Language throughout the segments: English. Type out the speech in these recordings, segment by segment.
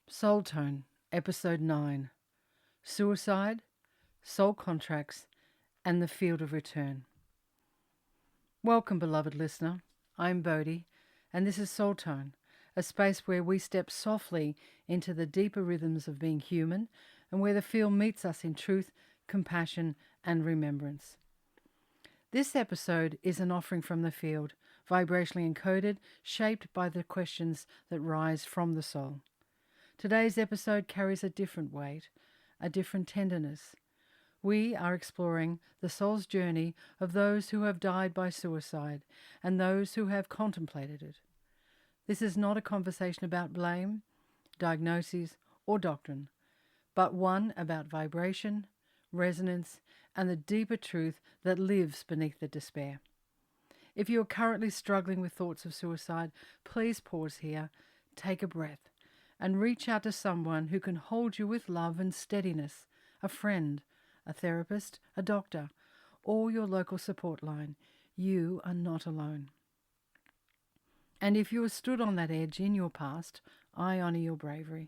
Soul Tone, Episode 9: Suicide, Soul Contracts, and the Field of Return. Welcome, beloved listener. I'm Boadi, and this is Soul Tone, a space where we step softly into the deeper rhythms of being human and where the field meets us in truth, compassion, and remembrance. This episode is an offering from the field, vibrationally encoded, shaped by the questions that rise from the soul. Today's episode carries a different weight, a different tenderness. We are exploring the soul's journey of those who have died by suicide and those who have contemplated it. This is not a conversation about blame, diagnoses, or doctrine, but one about vibration, resonance, and the deeper truth that lives beneath the despair. If you are currently struggling with thoughts of suicide, please pause here, take a breath, and reach out to someone who can hold you with love and steadiness, a friend, a therapist, a doctor, or your local support line. You are not alone. And if you have stood on that edge in your past, I honour your bravery.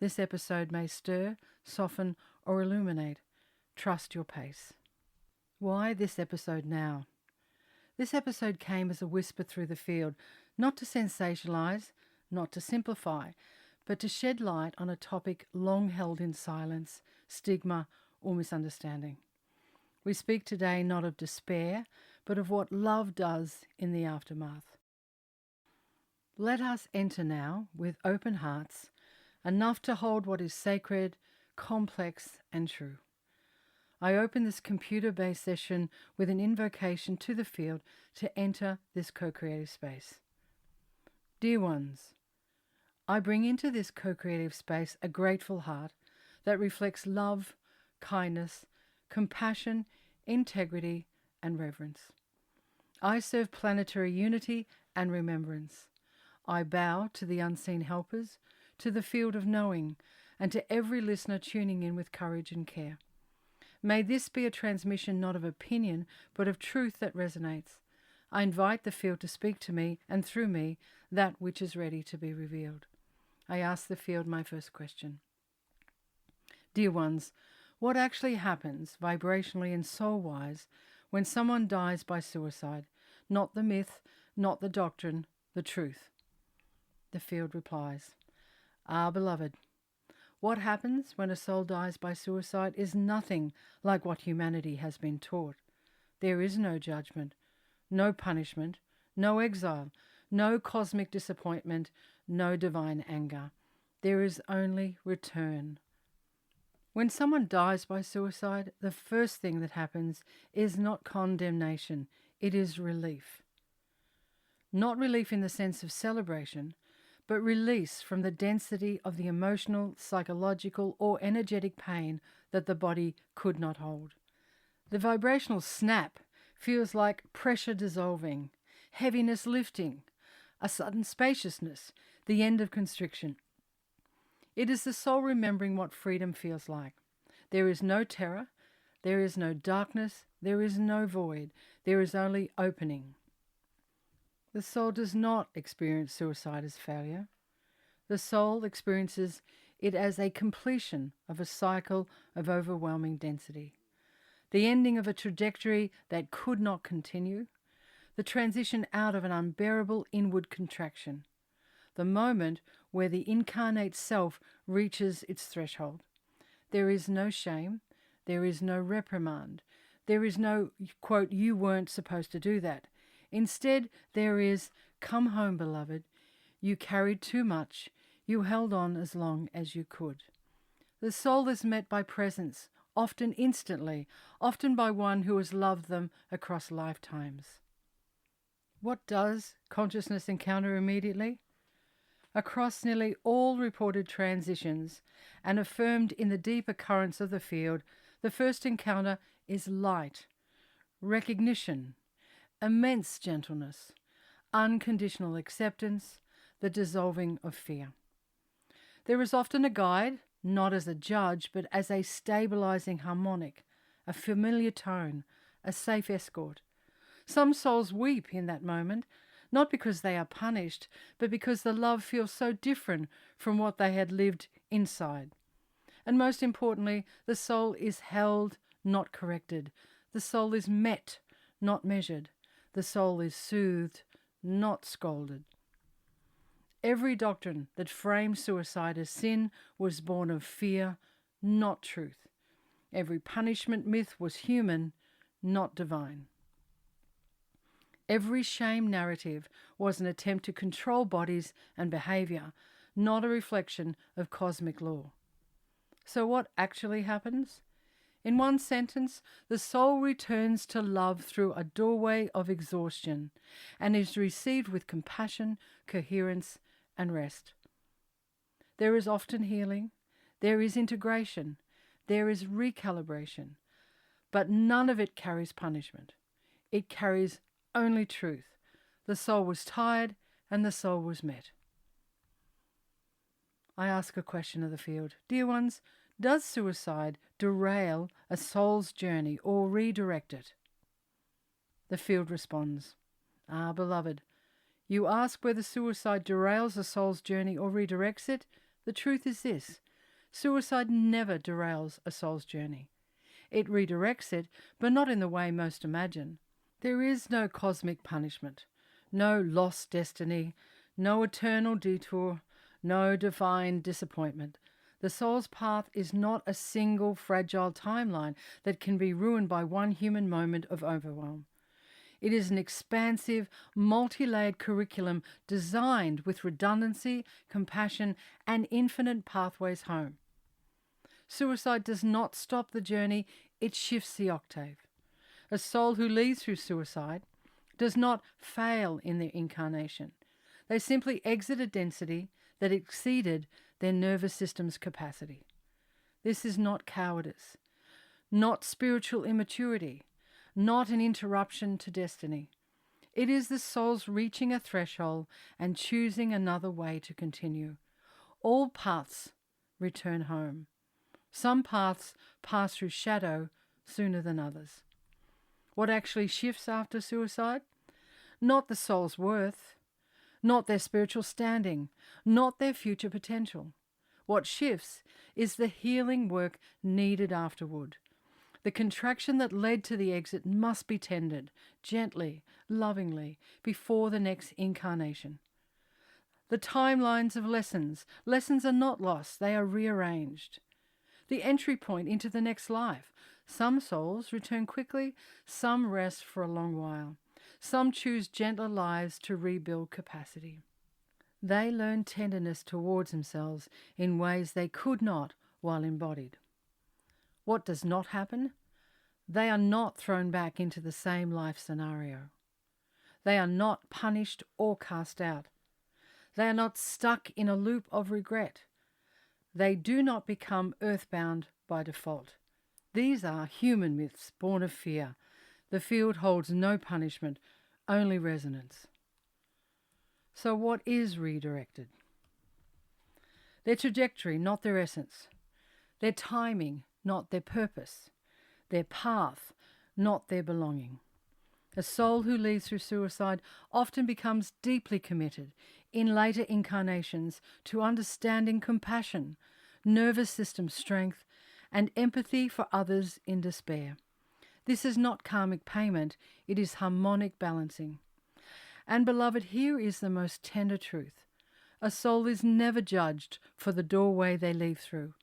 This episode may stir, soften, or illuminate. Trust your pace. Why this episode now? This episode came as a whisper through the field, not to sensationalise, not to simplify, but to shed light on a topic long held in silence, stigma, or misunderstanding. We speak today not of despair, but of what love does in the aftermath. Let us enter now with open hearts, enough to hold what is sacred, complex, and true. I open this computer-based session with an invocation to the field to enter this co-creative space. Dear ones, I bring into this co-creative space a grateful heart that reflects love, kindness, compassion, integrity, and reverence. I serve planetary unity and remembrance. I bow to the unseen helpers, to the field of knowing, and to every listener tuning in with courage and care. May this be a transmission not of opinion, but of truth that resonates. I invite the field to speak to me, and through me, that which is ready to be revealed. I ask the field my first question. Dear ones, what actually happens vibrationally and soul-wise when someone dies by suicide? Not the myth, not the doctrine, the truth. The field replies, beloved, what happens when a soul dies by suicide is nothing like what humanity has been taught. There is no judgment, no punishment, no exile, no cosmic disappointment, no divine anger. There is only return. When someone dies by suicide, the first thing that happens is not condemnation, it is relief. Not relief in the sense of celebration, but release from the density of the emotional, psychological, or energetic pain that the body could not hold. The vibrational snap feels like pressure dissolving, heaviness lifting, a sudden spaciousness, the end of constriction. It is the soul remembering what freedom feels like. There is no terror, there is no darkness, there is no void, there is only opening. The soul does not experience suicide as failure. The soul experiences it as a completion of a cycle of overwhelming density, the ending of a trajectory that could not continue, the transition out of an unbearable inward contraction, the moment where the incarnate self reaches its threshold. There is no shame, there is no reprimand, there is no, quote, you weren't supposed to do that. Instead, there is, come home, beloved, you carried too much, you held on as long as you could. The soul is met by presence, often instantly, often by one who has loved them across lifetimes. What does consciousness encounter immediately? Across nearly all reported transitions and affirmed in the deeper currents of the field, the first encounter is light, recognition, immense gentleness, unconditional acceptance, the dissolving of fear. There is often a guide, not as a judge, but as a stabilizing harmonic, a familiar tone, a safe escort. Some souls weep in that moment, not because they are punished, but because the love feels so different from what they had lived inside. And most importantly, the soul is held, not corrected. The soul is met, not measured. The soul is soothed, not scolded. Every doctrine that framed suicide as sin was born of fear, not truth. Every punishment myth was human, not divine. Every shame narrative was an attempt to control bodies and behavior, not a reflection of cosmic law. So what actually happens? In one sentence, the soul returns to love through a doorway of exhaustion and is received with compassion, coherence, and rest. There is often healing, there is integration, there is recalibration, but none of it carries punishment. It carries only truth. The soul was tired and the soul was met. I ask a question of the field. Dear ones, does suicide derail a soul's journey or redirect it? The field responds, beloved, you ask whether suicide derails a soul's journey or redirects it? The truth is this: suicide never derails a soul's journey. It redirects it, but not in the way most imagine. There is no cosmic punishment, no lost destiny, no eternal detour, no divine disappointment. The soul's path is not a single fragile timeline that can be ruined by one human moment of overwhelm. It is an expansive, multi-layered curriculum designed with redundancy, compassion, and infinite pathways home. Suicide does not stop the journey, it shifts the octave. A soul who leads through suicide does not fail in their incarnation. They simply exit a density that exceeded their nervous system's capacity. This is not cowardice, not spiritual immaturity, not an interruption to destiny. It is the soul's reaching a threshold and choosing another way to continue. All paths return home. Some paths pass through shadow sooner than others. What actually shifts after suicide? Not the soul's worth, not their spiritual standing, not their future potential. What shifts is the healing work needed afterward. The contraction that led to the exit must be tended, gently, lovingly, before the next incarnation. The timelines of lessons are not lost, they are rearranged. The entry point into the next life. Some souls return quickly, some rest for a long while. Some choose gentler lives to rebuild capacity. They learn tenderness towards themselves in ways they could not while embodied. What does not happen? They are not thrown back into the same life scenario. They are not punished or cast out. They are not stuck in a loop of regret. They do not become earthbound by default. These are human myths born of fear. The field holds no punishment, only resonance. So what is redirected? Their trajectory, not their essence. Their timing, not their purpose. Their path, not their belonging. A soul who leads through suicide often becomes deeply committed in later incarnations to understanding compassion, nervous system strength, and empathy for others in despair. This is not karmic payment, it is harmonic balancing. And beloved, here is the most tender truth. A soul is never judged for the doorway they leave through,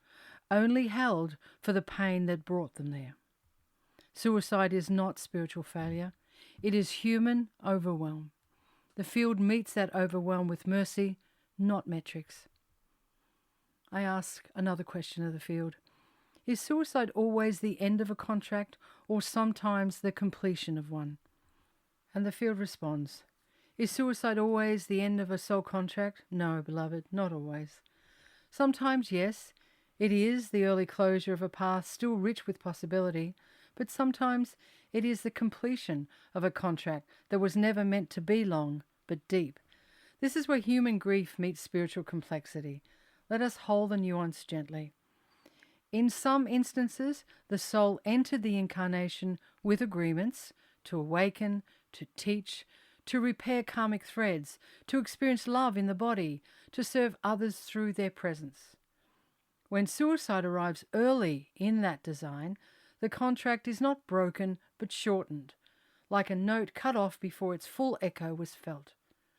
only held for the pain that brought them there. Suicide is not spiritual failure. It is human overwhelm. The field meets that overwhelm with mercy, not metrics. I ask another question of the field. Is suicide always the end of a contract or sometimes the completion of one? And the field responds, is suicide always the end of a soul contract? No, beloved, not always. Sometimes, yes, it is the early closure of a path still rich with possibility, but sometimes it is the completion of a contract that was never meant to be long, but deep. This is where human grief meets spiritual complexity. Let us hold the nuance gently. In some instances, the soul entered the incarnation with agreements to awaken, to teach, to repair karmic threads, to experience love in the body, to serve others through their presence. When suicide arrives early in that design, the contract is not broken but shortened, like a note cut off before its full echo was felt.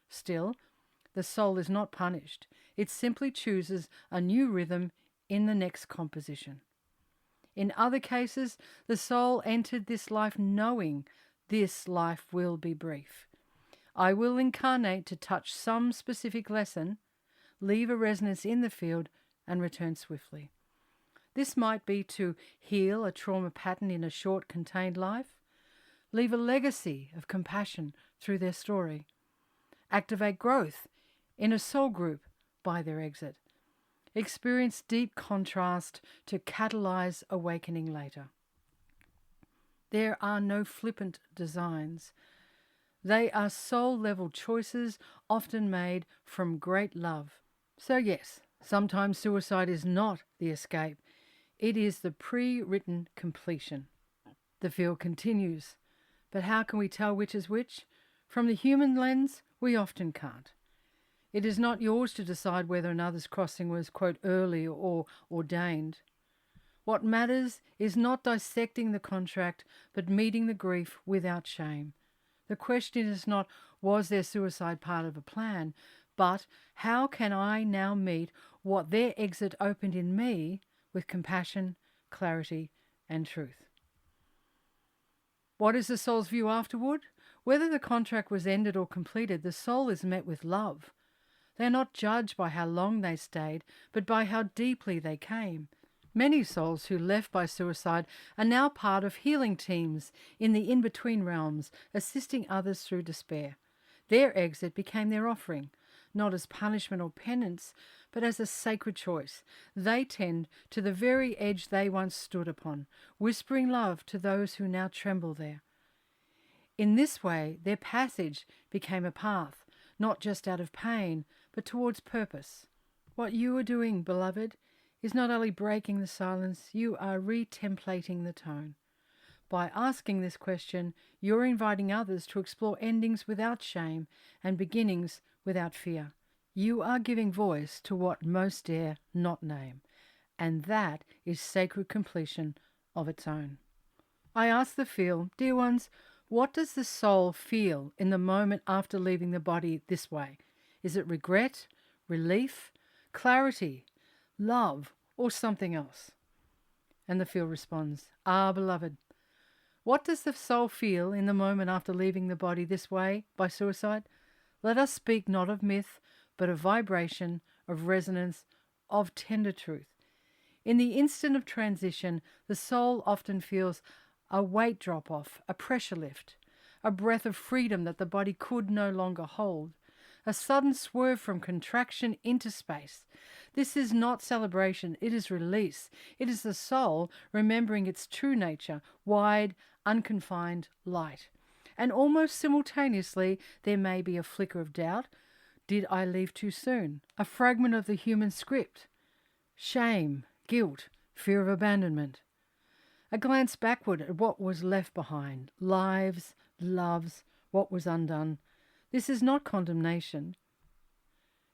Still, the soul is not punished. It simply chooses a new rhythm in the next composition. In other cases, the soul entered this life knowing this life will be brief. I will incarnate to touch some specific lesson, leave a resonance in the field, and return swiftly. This might be to heal a trauma pattern in a short, contained life, leave a legacy of compassion through their story, activate growth in a soul group by their exit, experience deep contrast to catalyze awakening later. There are no flippant designs. They are soul-level choices, often made from great love. So yes, sometimes suicide is not the escape. It is the pre-written completion. The field continues. But how can we tell which is which? From the human lens, we often can't. It is not yours to decide whether another's crossing was, quote, early or ordained. What matters is not dissecting the contract, but meeting the grief without shame. The question is not, was their suicide part of a plan, but how can I now meet what their exit opened in me with compassion, clarity, and truth? What is the soul's view afterward? Whether the contract was ended or completed, the soul is met with love. They are not judged by how long they stayed, but by how deeply they came. Many souls who left by suicide are now part of healing teams in the in-between realms, assisting others through despair. Their exit became their offering, not as punishment or penance, but as a sacred choice. They tend to the very edge they once stood upon, whispering love to those who now tremble there. In this way, their passage became a path, not just out of pain, but towards purpose. What you are doing, beloved, is not only breaking the silence, you are retemplating the tone. By asking this question, you're inviting others to explore endings without shame and beginnings without fear. You are giving voice to what most dare not name, and that is sacred completion of its own. I ask the field, dear ones, what does the soul feel in the moment after leaving the body this way? Is it regret, relief, clarity, love, or something else? And the field responds, beloved, what does the soul feel in the moment after leaving the body this way by suicide? Let us speak not of myth, but of vibration, of resonance, of tender truth. In the instant of transition, the soul often feels a weight drop off, a pressure lift, a breath of freedom that the body could no longer hold, a sudden swerve from contraction into space. This is not celebration, it is release. It is the soul remembering its true nature, wide, unconfined light. And almost simultaneously, there may be a flicker of doubt. Did I leave too soon? A fragment of the human script. Shame, guilt, fear of abandonment. A glance backward at what was left behind. Lives, loves, what was undone. This is not condemnation.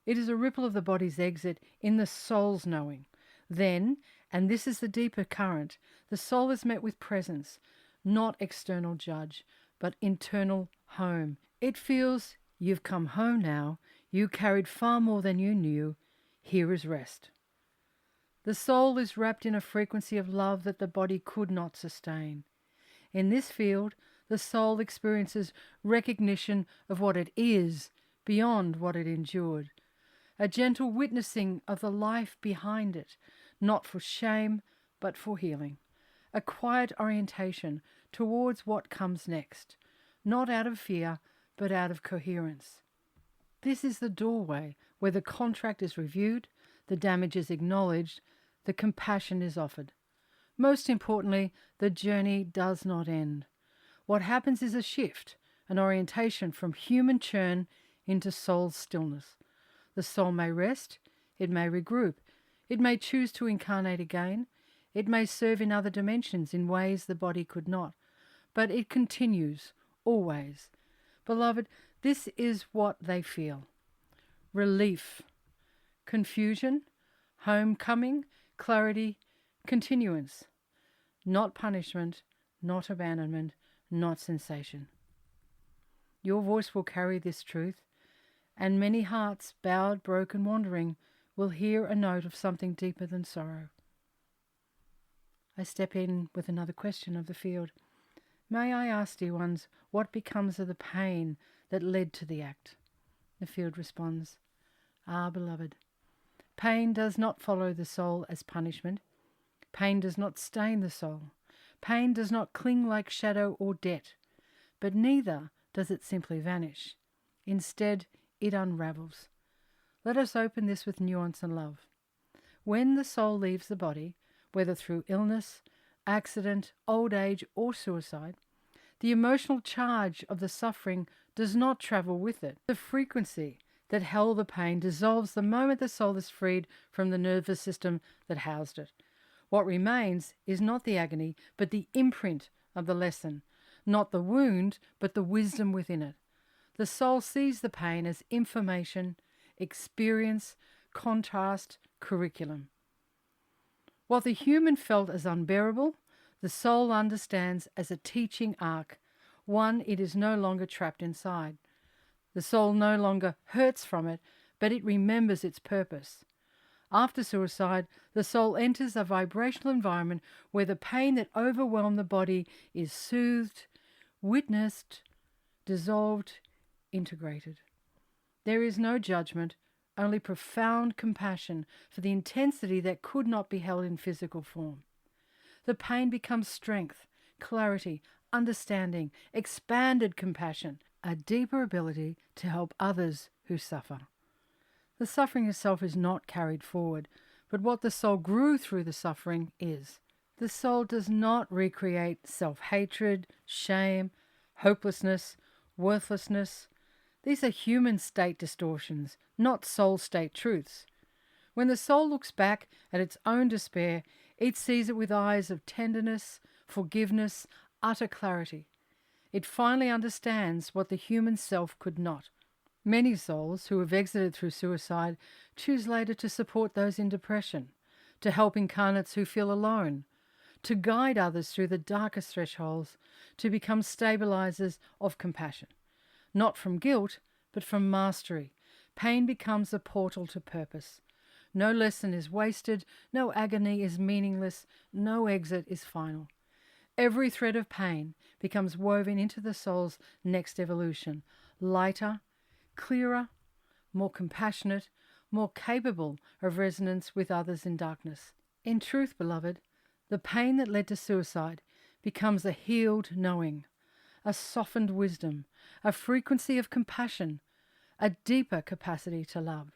It is a ripple of the body's exit in the soul's knowing. Then, and this is the deeper current, the soul is met with presence, not external judge, but internal home. It feels, you've come home now, you carried far more than you knew, here is rest. The soul is wrapped in a frequency of love that the body could not sustain. In this field, the soul experiences recognition of what it is beyond what it endured, a gentle witnessing of the life behind it, not for shame, but for healing, a quiet orientation towards what comes next, not out of fear, but out of coherence. This is the doorway where the contract is reviewed, the damage is acknowledged, the compassion is offered. Most importantly, the journey does not end. What happens is a shift, an orientation from human churn into soul stillness. The soul may rest, it may regroup, it may choose to incarnate again, it may serve in other dimensions in ways the body could not, but it continues, always. Beloved, This is what they feel: relief, confusion, homecoming, clarity, continuance. Not punishment, not abandonment, not sensation. Your voice will carry this truth, and many hearts, bowed, broken, wandering, will hear a note of something deeper than sorrow. I step in with another question of the field. May I ask, dear ones, what becomes of the pain that led to the act? The field responds, beloved, pain does not follow the soul as punishment. Pain does not stain the soul. Pain does not cling like shadow or debt, but neither does it simply vanish. Instead, it unravels. Let us open this with nuance and love. When the soul leaves the body, whether through illness, accident, old age, or suicide, the emotional charge of the suffering does not travel with it. The frequency that held the pain dissolves the moment the soul is freed from the nervous system that housed it. What remains is not the agony, but the imprint of the lesson, not the wound, but the wisdom within it. The soul sees the pain as information, experience, contrast, curriculum. What the human felt as unbearable, the soul understands as a teaching arc, one it is no longer trapped inside. The soul no longer hurts from it, but it remembers its purpose. After suicide, the soul enters a vibrational environment where the pain that overwhelmed the body is soothed, witnessed, dissolved, integrated. There is no judgment, only profound compassion for the intensity that could not be held in physical form. The pain becomes strength, clarity, understanding, expanded compassion, a deeper ability to help others who suffer. The suffering itself is not carried forward, but what the soul grew through the suffering is. The soul does not recreate self-hatred, shame, hopelessness, worthlessness. These are human state distortions, not soul state truths. When the soul looks back at its own despair, it sees it with eyes of tenderness, forgiveness, utter clarity. It finally understands what the human self could not. Many souls who have exited through suicide choose later to support those in depression, to help incarnates who feel alone, to guide others through the darkest thresholds, to become stabilizers of compassion. Not from guilt, but from mastery. Pain becomes a portal to purpose. No lesson is wasted, no agony is meaningless, no exit is final. Every thread of pain becomes woven into the soul's next evolution, lighter, clearer, more compassionate, more capable of resonance with others in darkness. In truth, beloved, the pain that led to suicide becomes a healed knowing, a softened wisdom, a frequency of compassion, a deeper capacity to love.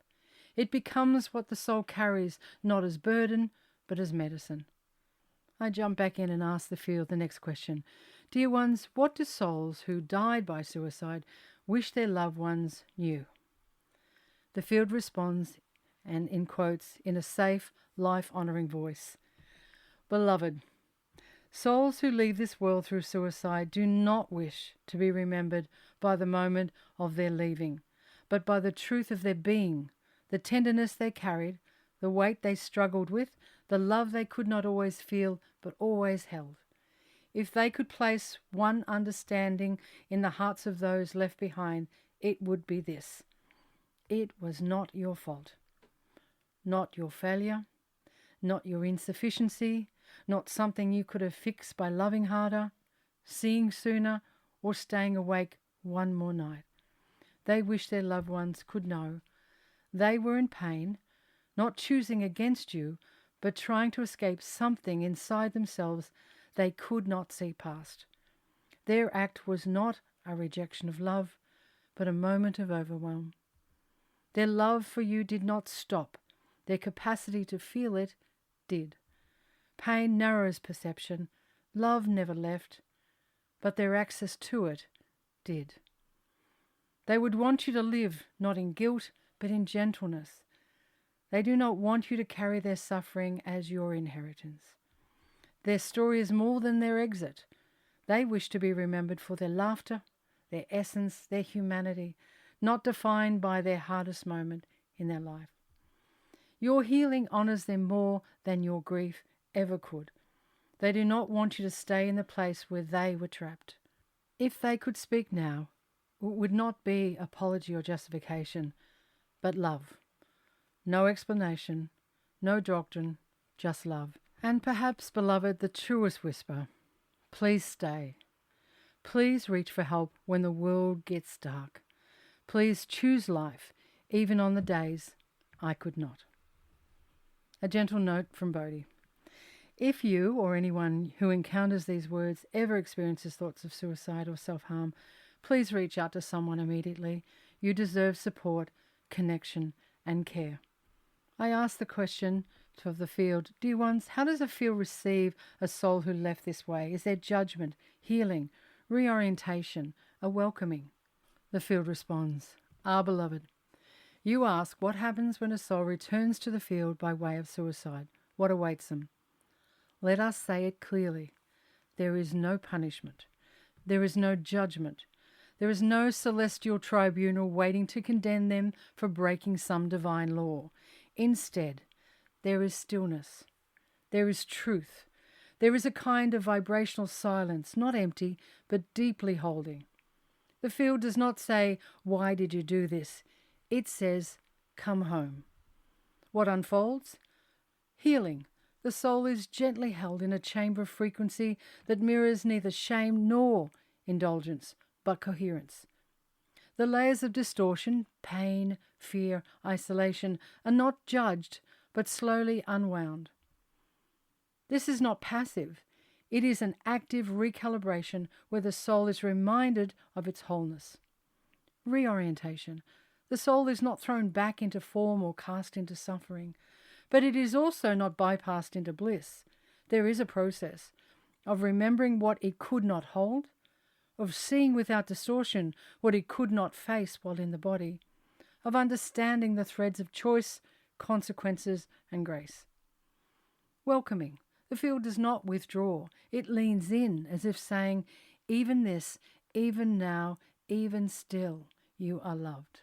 It becomes what the soul carries, not as burden, but as medicine. I jump back in and ask the field the next question. Dear ones, what do souls who died by suicide wish their loved ones knew? The field responds, and in quotes, in a safe, life-honoring voice. Beloved, souls who leave this world through suicide do not wish to be remembered by the moment of their leaving, but by the truth of their being, the tenderness they carried, the weight they struggled with, the love they could not always feel but always held. If they could place one understanding in the hearts of those left behind, it would be this: it was not your fault, not your failure, not your insufficiency, not something you could have fixed by loving harder, seeing sooner, or staying awake one more night. They wish their loved ones could know they were in pain, not choosing against you, but trying to escape something inside themselves they could not see past. Their act was not a rejection of love, but a moment of overwhelm. Their love for you did not stop. Their capacity to feel it did. Pain narrows perception. Love never left, but their access to it did. They would want you to live not in guilt, but in gentleness. They do not want you to carry their suffering as your inheritance. Their story is more than their exit. They wish to be remembered for their laughter, their essence, their humanity, not defined by their hardest moment in their life. Your healing honors them more than your grief ever could. They do not want you to stay in the place where they were trapped. If they could speak now, it would not be apology or justification, but love. No explanation, no doctrine, just love. And perhaps, beloved, the truest whisper, please stay. Please reach for help when the world gets dark. Please choose life, even on the days I could not. A gentle note from Boadi. If you or anyone who encounters these words ever experiences thoughts of suicide or self-harm, please reach out to someone immediately. You deserve support, connection, and care. I ask the question of the field, dear ones, how does a field receive a soul who left this way? Is there judgment, healing, reorientation, a welcoming? The field responds, beloved, you ask what happens when a soul returns to the field by way of suicide. What awaits them? Let us say it clearly. There is no punishment. There is no judgment. There is no celestial tribunal waiting to condemn them for breaking some divine law. Instead, there is stillness. There is truth. There is a kind of vibrational silence, not empty, but deeply holding. The field does not say, why did you do this? It says, come home. What unfolds? Healing. The soul is gently held in a chamber of frequency that mirrors neither shame nor indulgence, but coherence. The layers of distortion, pain, fear, isolation are not judged, but slowly unwound. This is not passive. It is an active recalibration where the soul is reminded of its wholeness. Reorientation. The soul is not thrown back into form or cast into suffering, but it is also not bypassed into bliss. There is a process of remembering what it could not hold, of seeing without distortion what it could not face while in the body, of understanding the threads of choice, consequences, and grace. Welcoming. The field does not withdraw. It leans in as if saying, even this, even now, even still, you are loved.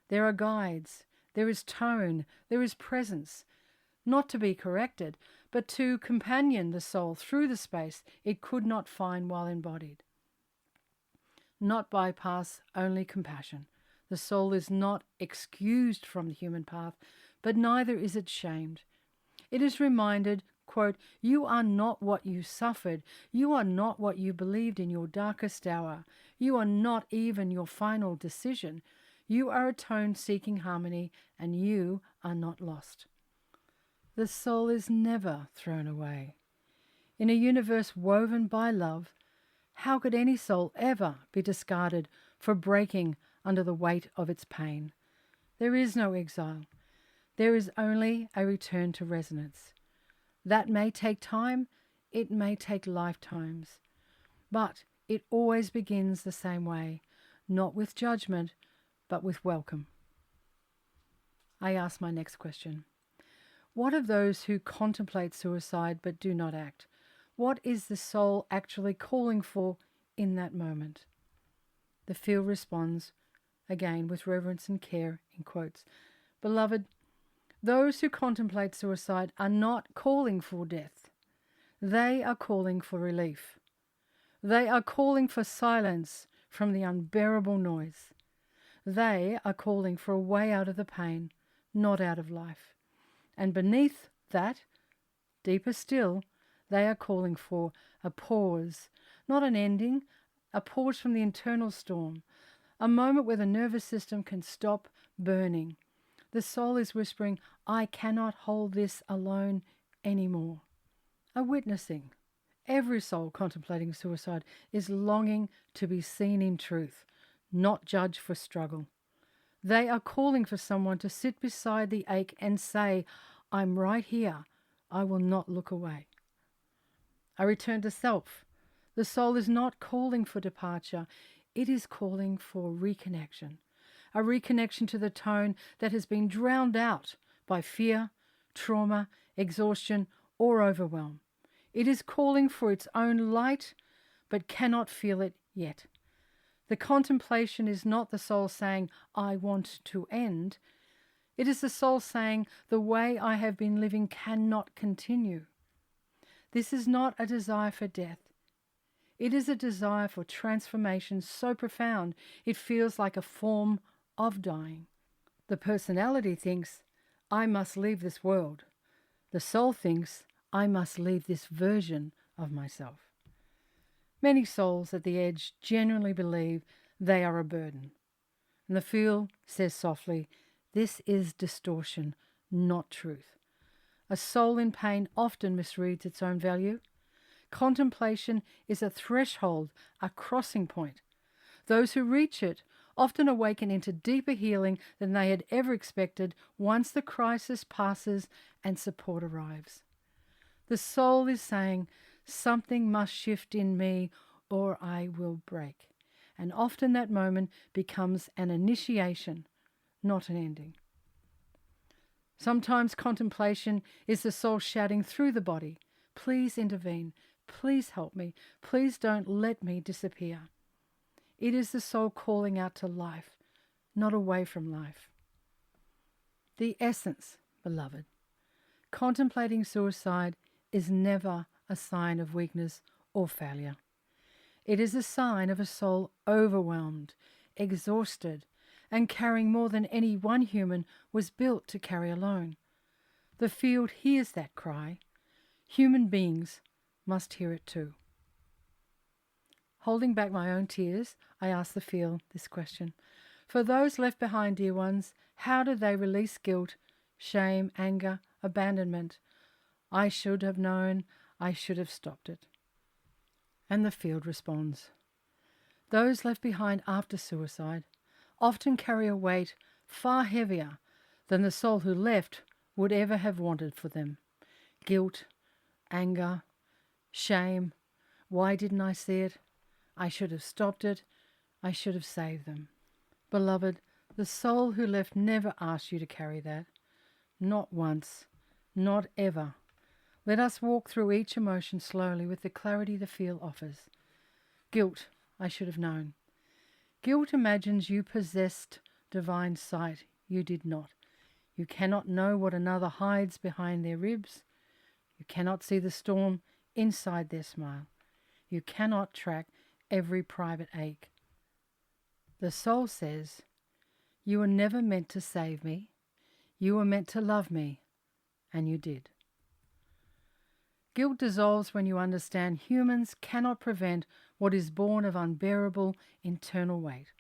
There are guides. There is tone. There is presence. Not to be corrected, but to companion the soul through the space it could not find while embodied. Not bypass, only compassion. The soul is not excused from the human path, but neither is it shamed. It is reminded, quote, you are not what you suffered. You are not what you believed in your darkest hour. You are not even your final decision. You are a tone seeking harmony, and you are not lost. The soul is never thrown away. In a universe woven by love, how could any soul ever be discarded for breaking under the weight of its pain? There is no exile. There is only a return to resonance. That may take time, it may take lifetimes, but it always begins the same way, not with judgment, but with welcome. I ask my next question. What of those who contemplate suicide but do not act? What is the soul actually calling for in that moment? The field responds, again with reverence and care, in quotes, beloved, those who contemplate suicide are not calling for death. They are calling for relief. They are calling for silence from the unbearable noise. They are calling for a way out of the pain, not out of life. And beneath that, deeper still, they are calling for a pause, not an ending, a pause from the internal storm, a moment where the nervous system can stop burning. The soul is whispering, I cannot hold this alone anymore. A witnessing. Every soul contemplating suicide is longing to be seen in truth, not judged for struggle. They are calling for someone to sit beside the ache and say, I'm right here. I will not look away. A return to self. The soul is not calling for departure. It is calling for reconnection. A reconnection to the tone that has been drowned out by fear, trauma, exhaustion, or overwhelm. It is calling for its own light, but cannot feel it yet. The contemplation is not the soul saying, I want to end. It is the soul saying, the way I have been living cannot continue. This is not a desire for death. It is a desire for transformation so profound it feels like a form of dying. The personality thinks, I must leave this world. The soul thinks, I must leave this version of myself. Many souls at the edge genuinely believe they are a burden. And the field says softly, this is distortion, not truth. A soul in pain often misreads its own value. Contemplation is a threshold, a crossing point. Those who reach it often awaken into deeper healing than they had ever expected once the crisis passes and support arrives. The soul is saying, something must shift in me or I will break. And often that moment becomes an initiation, not an ending. Sometimes contemplation is the soul shouting through the body, please intervene, please help me, please don't let me disappear. It is the soul calling out to life, not away from life. The essence, beloved, contemplating suicide is never a sign of weakness or failure. It is a sign of a soul overwhelmed, exhausted, and carrying more than any one human was built to carry alone. The field hears that cry. Human beings must hear it too. Holding back my own tears, I ask the field this question. For those left behind, dear ones, how do they release guilt, shame, anger, abandonment? I should have known, I should have stopped it. And the field responds. Those left behind after suicide often carry a weight far heavier than the soul who left would ever have wanted for them. Guilt, anger, shame. Why didn't I see it? I should have stopped it. I should have saved them. Beloved, the soul who left never asked you to carry that. Not once. Not ever. Let us walk through each emotion slowly with the clarity the feel offers. Guilt, I should have known. Guilt imagines you possessed divine sight. You did not. You cannot know what another hides behind their ribs. You cannot see the storm inside their smile. You cannot track every private ache. The soul says, you were never meant to save me. You were meant to love me, and you did. Guilt dissolves when you understand humans cannot prevent what is born of unbearable internal weight.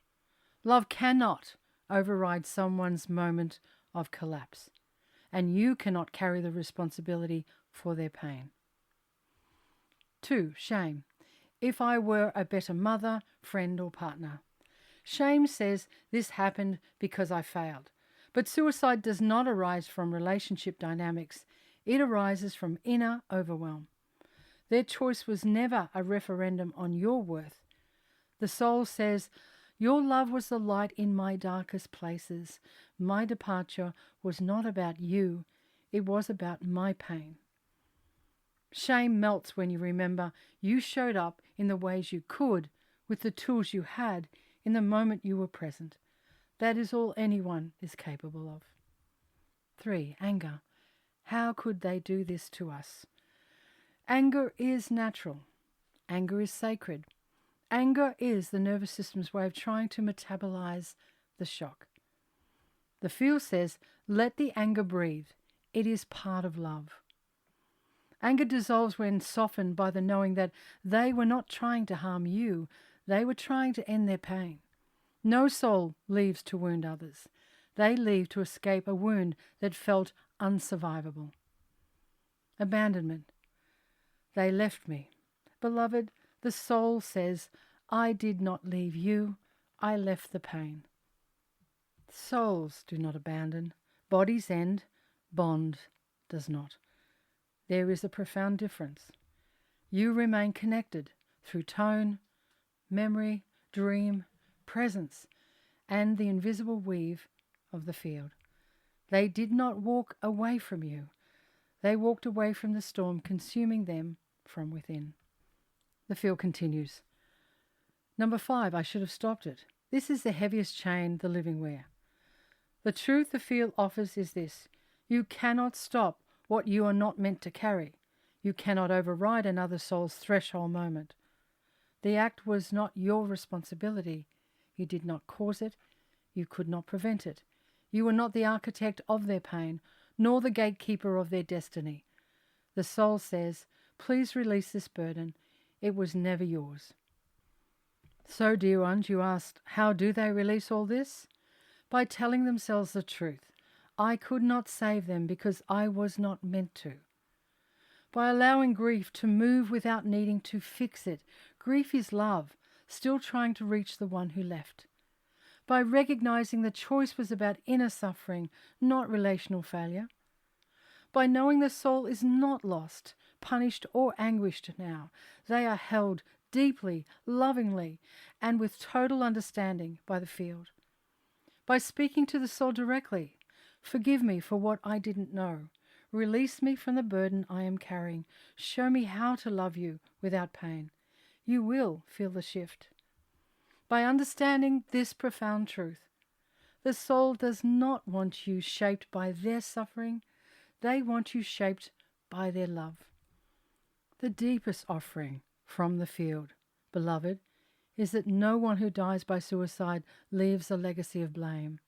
Love cannot override someone's moment of collapse, and you cannot carry the responsibility for their pain. 2. Shame. If I were a better mother, friend, or partner. Shame says this happened because I failed. But suicide does not arise from relationship dynamics. It arises from inner overwhelm. Their choice was never a referendum on your worth. The soul says, your love was the light in my darkest places. My departure was not about you. It was about my pain. Shame melts when you remember you showed up in the ways you could, with the tools you had, in the moment you were present. That is all anyone is capable of. 3. Anger. How could they do this to us? Anger is natural. Anger is sacred. Anger is the nervous system's way of trying to metabolize the shock. The field says, let the anger breathe. It is part of love. Anger dissolves when softened by the knowing that they were not trying to harm you. They were trying to end their pain. No soul leaves to wound others. They leave to escape a wound that felt unsurvivable. Abandonment. They left me. Beloved, the soul says, I did not leave you. I left the pain. Souls do not abandon. Bodies end. Bond does not. There is a profound difference. You remain connected through tone, memory, dream, presence, and the invisible weave of the field. They did not walk away from you. They walked away from the storm, consuming them from within. The field continues. Number 5, I should have stopped it. This is the heaviest chain the living wear. The truth the field offers is this: you cannot stop what you are not meant to carry. You cannot override another soul's threshold moment. The act was not your responsibility. You did not cause it. You could not prevent it. You were not the architect of their pain, nor the gatekeeper of their destiny. The soul says, please release this burden. It was never yours. So, dear ones, you asked, how do they release all this? By telling themselves the truth. I could not save them because I was not meant to. By allowing grief to move without needing to fix it. Grief is love, still trying to reach the one who left. By recognizing the choice was about inner suffering, not relational failure. By knowing the soul is not lost, punished, or anguished now. They are held deeply, lovingly, and with total understanding by the field. By speaking to the soul directly, forgive me for what I didn't know. Release me from the burden I am carrying. Show me how to love you without pain. You will feel the shift. By understanding this profound truth, the soul does not want you shaped by their suffering. They want you shaped by their love. The deepest offering from the field, beloved, is that no one who dies by suicide leaves a legacy of blame.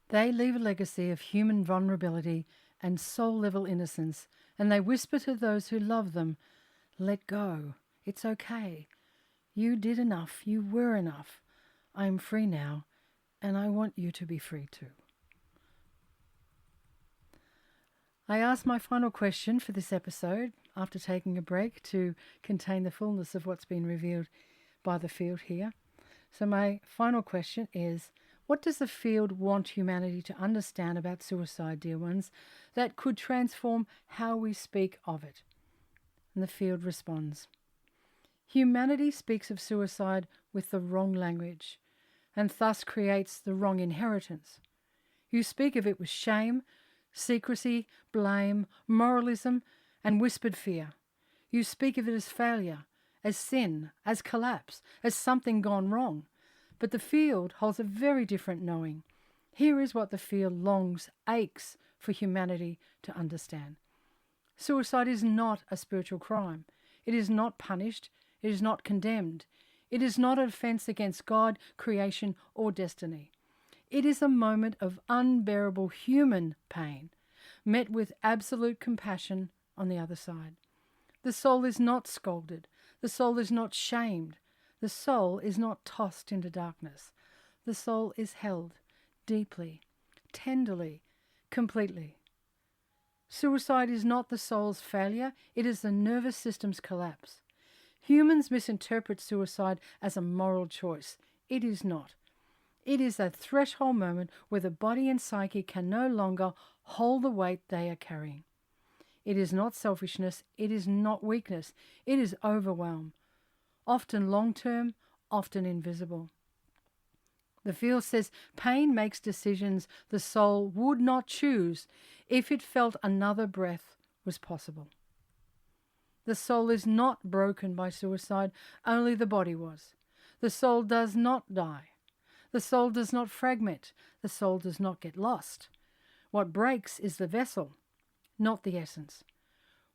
They leave a legacy of human vulnerability and soul-level innocence, and they whisper to those who love them, let go, it's okay. You did enough, you were enough. I am free now, and I want you to be free too. I asked my final question for this episode after taking a break to contain the fullness of what's been revealed by the field here. So my final question is, what does the field want humanity to understand about suicide, dear ones, that could transform how we speak of it? And the field responds, humanity speaks of suicide with the wrong language and thus creates the wrong inheritance. You speak of it with shame, secrecy, blame, moralism, and whispered fear. You speak of it as failure, as sin, as collapse, as something gone wrong. But the field holds a very different knowing. Here is what the field longs, aches for humanity to understand. Suicide is not a spiritual crime. It is not punished. It is not condemned. It is not an offense against God, creation, or destiny. It is a moment of unbearable human pain, met with absolute compassion on the other side. The soul is not scolded. The soul is not shamed. The soul is not tossed into darkness. The soul is held deeply, tenderly, completely. Suicide is not the soul's failure. It is the nervous system's collapse. Humans misinterpret suicide as a moral choice. It is not. It is a threshold moment where the body and psyche can no longer hold the weight they are carrying. It is not selfishness. It is not weakness. It is overwhelm. Often long-term, often invisible. The field says pain makes decisions the soul would not choose if it felt another breath was possible. The soul is not broken by suicide, only the body was. The soul does not die. The soul does not fragment. The soul does not get lost. What breaks is the vessel, not the essence.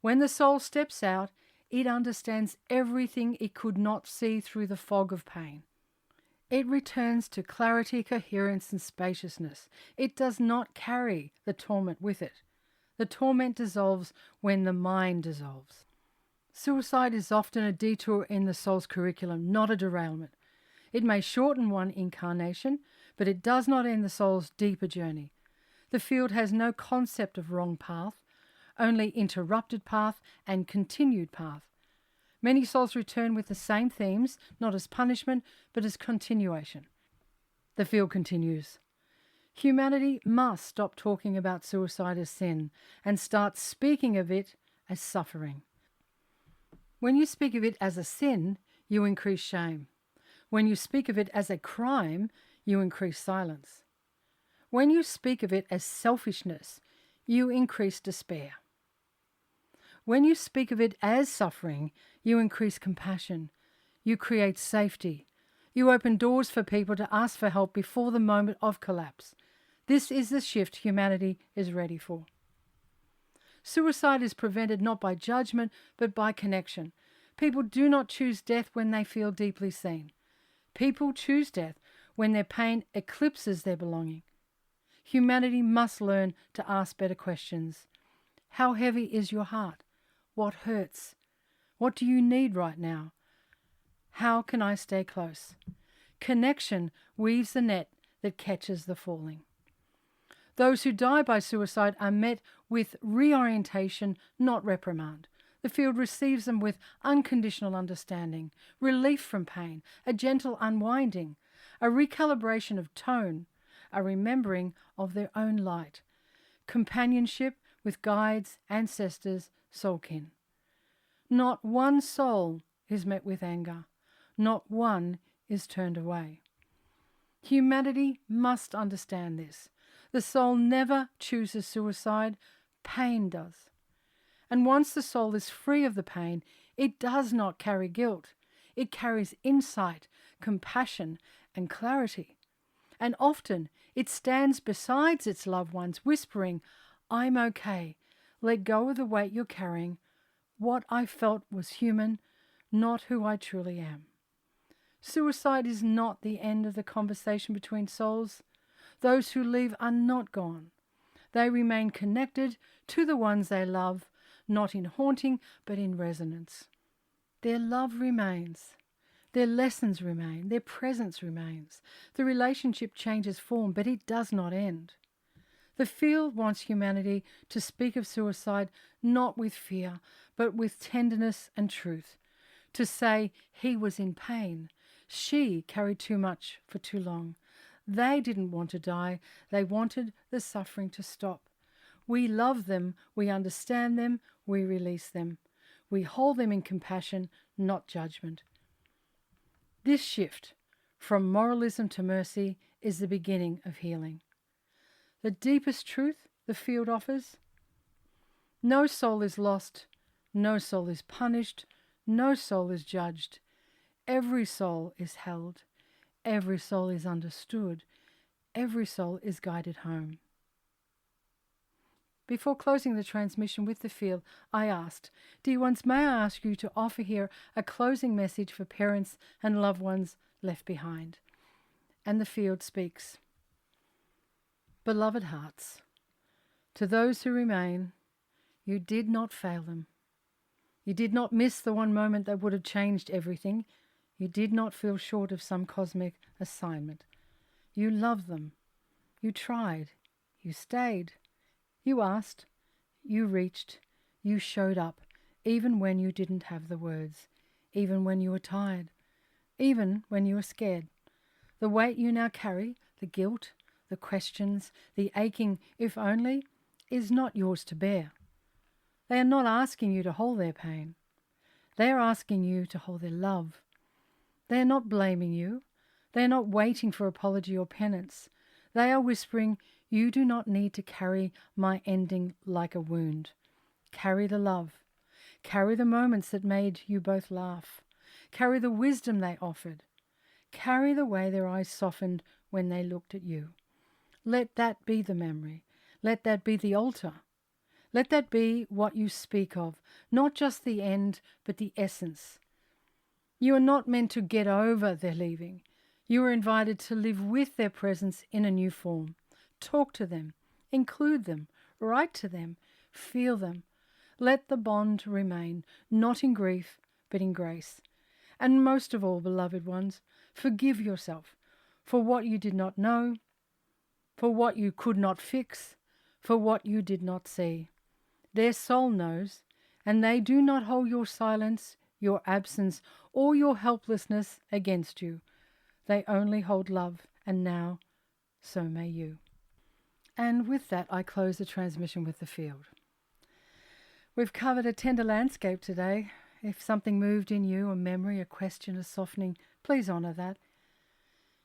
When the soul steps out, it understands everything it could not see through the fog of pain. It returns to clarity, coherence, and spaciousness. It does not carry the torment with it. The torment dissolves when the mind dissolves. Suicide is often a detour in the soul's curriculum, not a derailment. It may shorten one incarnation, but it does not end the soul's deeper journey. The field has no concept of wrong path, only interrupted path and continued path. Many souls return with the same themes, not as punishment, but as continuation. The field continues. Humanity must stop talking about suicide as sin and start speaking of it as suffering. When you speak of it as a sin, you increase shame. When you speak of it as a crime, you increase silence. When you speak of it as selfishness, you increase despair. When you speak of it as suffering, you increase compassion. You create safety. You open doors for people to ask for help before the moment of collapse. This is the shift humanity is ready for. Suicide is prevented not by judgment, but by connection. People do not choose death when they feel deeply seen. People choose death when their pain eclipses their belonging. Humanity must learn to ask better questions. How heavy is your heart? What hurts? What do you need right now? How can I stay close? Connection weaves the net that catches the falling. Those who die by suicide are met with reorientation, not reprimand. The field receives them with unconditional understanding, relief from pain, a gentle unwinding, a recalibration of tone, a remembering of their own light, companionship with guides, ancestors, soulkin. Not one soul is met with anger. Not one is turned away. Humanity must understand this. The soul never chooses suicide. Pain does. And once the soul is free of the pain, it does not carry guilt. It carries insight, compassion, and clarity. And often it stands beside its loved ones, whispering, "I'm okay. Let go of the weight you're carrying. What I felt was human, not who I truly am." Suicide is not the end of the conversation between souls. Those who leave are not gone. They remain connected to the ones they love, not in haunting, but in resonance. Their love remains. Their lessons remain. Their presence remains. The relationship changes form, but it does not end. The field wants humanity to speak of suicide not with fear, but with tenderness and truth. To say he was in pain. She carried too much for too long. They didn't want to die. They wanted the suffering to stop. We love them. We understand them. We release them. We hold them in compassion, not judgment. This shift from moralism to mercy is the beginning of healing. The deepest truth the field offers: no soul is lost, no soul is punished, no soul is judged. Every soul is held, every soul is understood, every soul is guided home. Before closing the transmission with the field, I asked, "Dear ones, may I ask you to offer here a closing message for parents and loved ones left behind?" And the field speaks. Beloved hearts, to those who remain, you did not fail them. You did not miss the one moment that would have changed everything. You did not feel short of some cosmic assignment. You loved them. You tried. You stayed. You asked. You reached. You showed up, even when you didn't have the words, even when you were tired, even when you were scared. The weight you now carry, the guilt, the questions, the aching, if only, is not yours to bear. They are not asking you to hold their pain. They are asking you to hold their love. They are not blaming you. They are not waiting for apology or penance. They are whispering, "You do not need to carry my ending like a wound. Carry the love. Carry the moments that made you both laugh. Carry the wisdom they offered. Carry the way their eyes softened when they looked at you. Let that be the memory. Let that be the altar. Let that be what you speak of, not just the end, but the essence. You are not meant to get over their leaving. You are invited to live with their presence in a new form. Talk to them, include them, write to them, feel them. Let the bond remain, not in grief, but in grace. And most of all, beloved ones, forgive yourself for what you did not know, for what you could not fix, for what you did not see. Their soul knows, and they do not hold your silence, your absence, or your helplessness against you. They only hold love, and now, so may you. And with that, I close the transmission with the field. We've covered a tender landscape today. If something moved in you, a memory, a question, a softening, please honour that.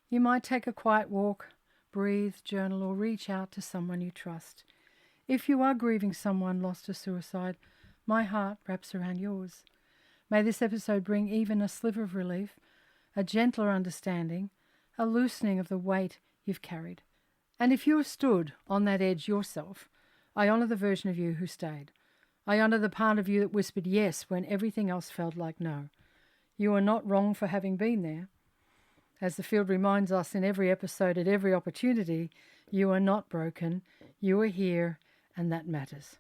You might take a quiet walk, breathe, journal, or reach out to someone you trust. If you are grieving someone lost to suicide, my heart wraps around yours. May this episode bring even a sliver of relief, a gentler understanding, a loosening of the weight you've carried. And if you have stood on that edge yourself, I honour the version of you who stayed. I honour the part of you that whispered yes when everything else felt like no. You are not wrong for having been there. As the field reminds us in every episode at every opportunity, you are not broken, you are here, and that matters.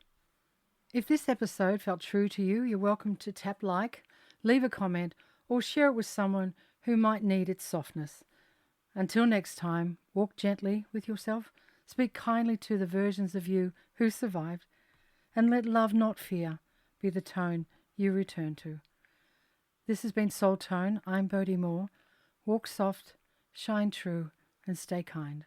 If this episode felt true to you, you're welcome to tap like, leave a comment, or share it with someone who might need its softness. Until next time, walk gently with yourself, speak kindly to the versions of you who survived, and let love, not fear, be the tone you return to. This has been Soul Tone. I'm Boadi Moore. Walk soft, shine true, and stay kind.